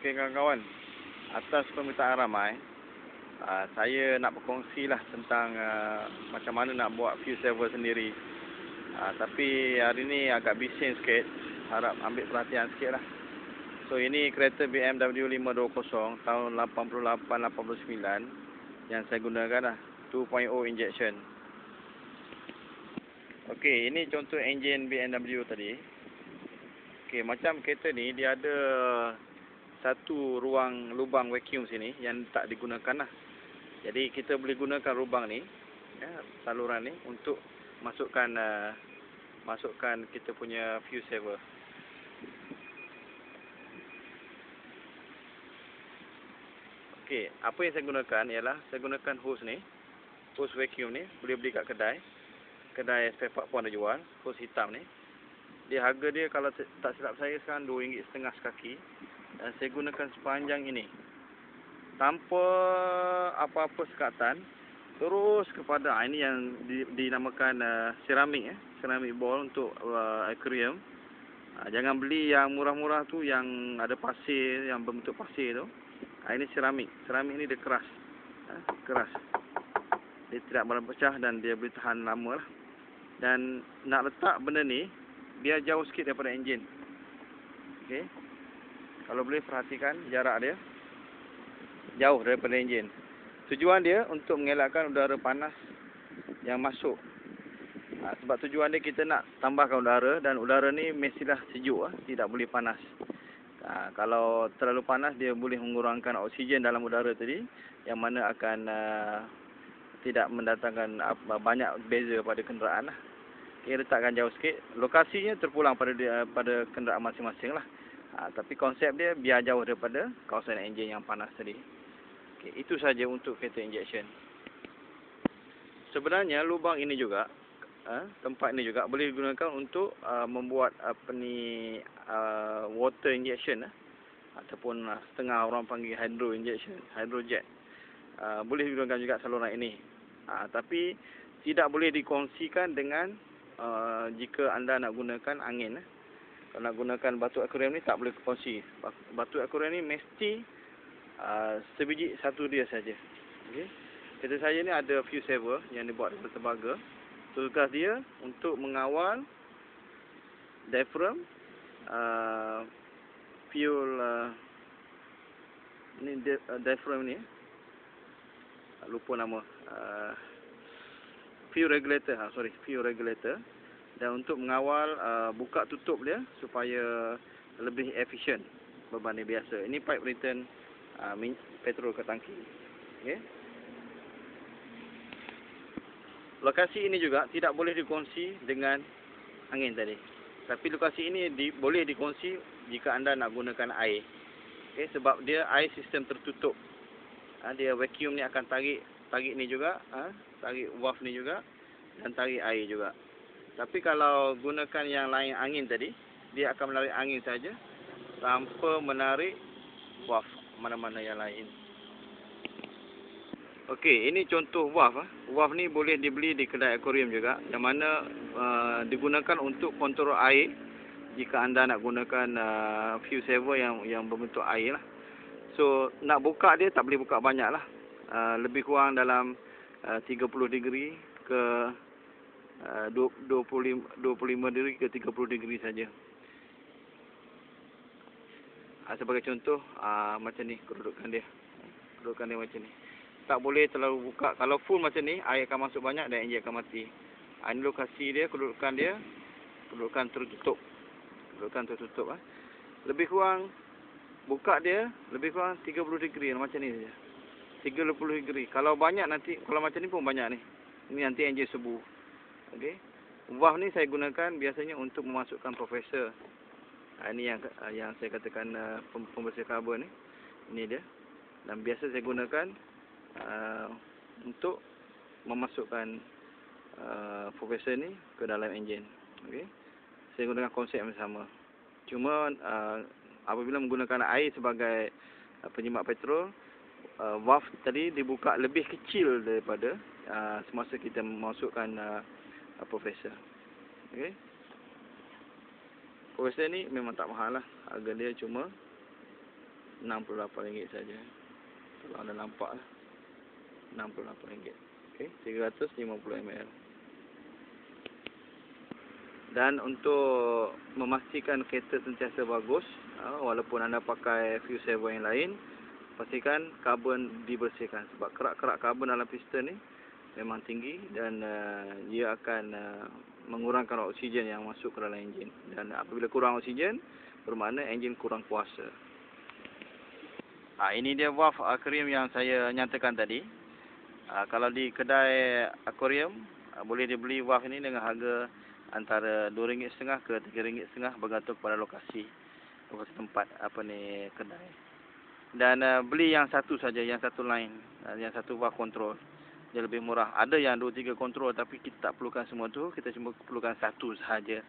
Okey kawan-kawan, atas permintaan ramai, saya nak berkongsilah tentang macam mana nak buat fuel saver sendiri. Tapi hari ni agak bising sikit, harap ambil perhatian sikit lah. So ini kereta BMW 520 tahun 88-89 yang saya gunakan lah, 2.0 injection. Okey, ini contoh enjin BMW tadi. Okey, macam kereta ni dia ada satu ruang lubang vacuum sini yang tak digunakan lah. Jadi kita boleh gunakan lubang ni, ya, saluran ni untuk masukkan kita punya fuel saver. Okey, apa yang saya gunakan ialah saya gunakan hose ni, hose vacuum ni, boleh beli kat kedai spare part pun ada jual, hose hitam ni. Dia harga dia kalau tak silap saya sekarang RM2.5 sekaki. Dan saya gunakan sepanjang ini tanpa apa-apa sekatan, terus kepada ini yang dinamakan ceramik ball untuk aquarium. Jangan beli yang murah-murah tu yang ada pasir, yang berbentuk pasir tu. Ini ceramik ni dia keras, keras, dia tidak boleh pecah dan dia boleh tahan lama lah. Dan nak letak benda ni biar jauh sikit daripada enjin. Okey, kalau boleh perhatikan jarak dia jauh daripada enjin. Tujuan dia untuk mengelakkan udara panas yang masuk. Sebab tujuan dia kita nak tambahkan udara, dan udara ni mestilah sejuk, tidak boleh panas. Kalau terlalu panas dia boleh mengurangkan oksigen dalam udara tadi, yang mana akan tidak mendatangkan banyak beza pada kenderaan lah. Okay, letakkan jauh sikit. Lokasinya terpulang pada kenderaan masing-masing lah. Tapi konsep dia biar jauh daripada kawasan enjin yang panas tadi. Okay, itu saja untuk kereta injection. Sebenarnya lubang ini juga, tempat ini juga boleh digunakan untuk membuat water injection, ataupun setengah orang panggil hydro injection, hydrojet. Boleh digunakan juga saluran ini. Tapi tidak boleh dikongsikan dengan jika anda nak gunakan angin. Kalau nak gunakan batu akuarium ni tak boleh kongsi. Batu akuarium ni mesti sebiji satu dia saja. Okey. Kereta saya ni ada fuel saver yang dibuat daripada tembaga. Tugas dia untuk mengawal diaphragm fuel ni diaphragm ni. Lupa nama. Fuel regulator, fuel regulator. Dan untuk mengawal buka tutup dia supaya lebih efisien berbanding biasa. Ini pipe return petrol ke tangki. Okey. Lokasi ini juga tidak boleh dikongsi dengan angin tadi. Tapi lokasi ini boleh dikongsi jika anda nak gunakan air. Okey, sebab dia air sistem tertutup. Dia vacuum ni akan tarik ni juga, tarik valve ni juga, dan tarik air juga. Tapi kalau gunakan yang lain angin tadi, dia akan menarik angin saja tanpa menarik valve mana-mana yang lain. Okey, ini contoh valve. Valve ni boleh dibeli di kedai akuarium juga, yang mana digunakan untuk kontrol air jika anda nak gunakan fuel saver yang berbentuk air lah. So nak buka dia tak boleh buka banyak lah. Lebih kurang dalam 30 degree ke 25 degree ke 30 degree saja. Sebagai contoh, macam ni kedudukan dia. Kedudukan dia macam ni. Tak boleh terlalu buka. Kalau full macam ni, air akan masuk banyak dan enjin akan mati. Ini lokasi dia, kedudukan tertutup. Kedudukan tertutup. Lebih kurang buka dia lebih kurang 30 degree macam ni saja. 30 degree. Kalau banyak nanti, kalau macam ni pun banyak ni. Ini nanti enjin sebu. Okey. Valve ni saya gunakan biasanya untuk memasukkan compressor. Ini yang saya katakan pembersih karbon ni. Ini dia. Dan biasa saya gunakan untuk memasukkan compressor ni ke dalam enjin. Okey. Saya gunakan konsep yang sama. Cuma apabila menggunakan air sebagai penjimat petrol, valve tadi dibuka lebih kecil daripada semasa kita memasukkan compressor. Okey. Compressor ni memang tak mahal lah. Harga dia cuma RM68 saja. Kalau anda nampak lah. RM68. Okey, 350 ml. Dan untuk memastikan kereta sentiasa bagus, walaupun anda pakai fuel saver yang lain, pastikan karbon dibersihkan. Sebab kerak-kerak karbon dalam piston ni memang tinggi dan dia akan mengurangkan oksigen yang masuk ke dalam enjin. Dan apabila kurang oksigen, bermakna enjin kurang kuasa. Ini dia valve akuarium yang saya nyatakan tadi. Kalau di kedai akuarium, boleh dibeli valve ini dengan harga antara RM2.5 ke RM3.5 bergantung pada lokasi tempat kedai. Dan beli yang satu saja, yang satu line, yang satu valve control. Dia lebih murah. Ada yang 2-3 kontrol tapi kita tak perlukan semua tu, kita cuma perlukan satu sahaja.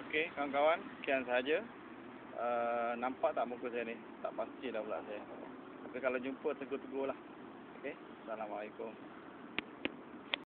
Okey, kawan-kawan, sekian sahaja. Nampak tak muka saya ni? Tak pasti dah pula saya. Tapi kalau jumpa tegur-tegur lah. Okey, Assalamualaikum.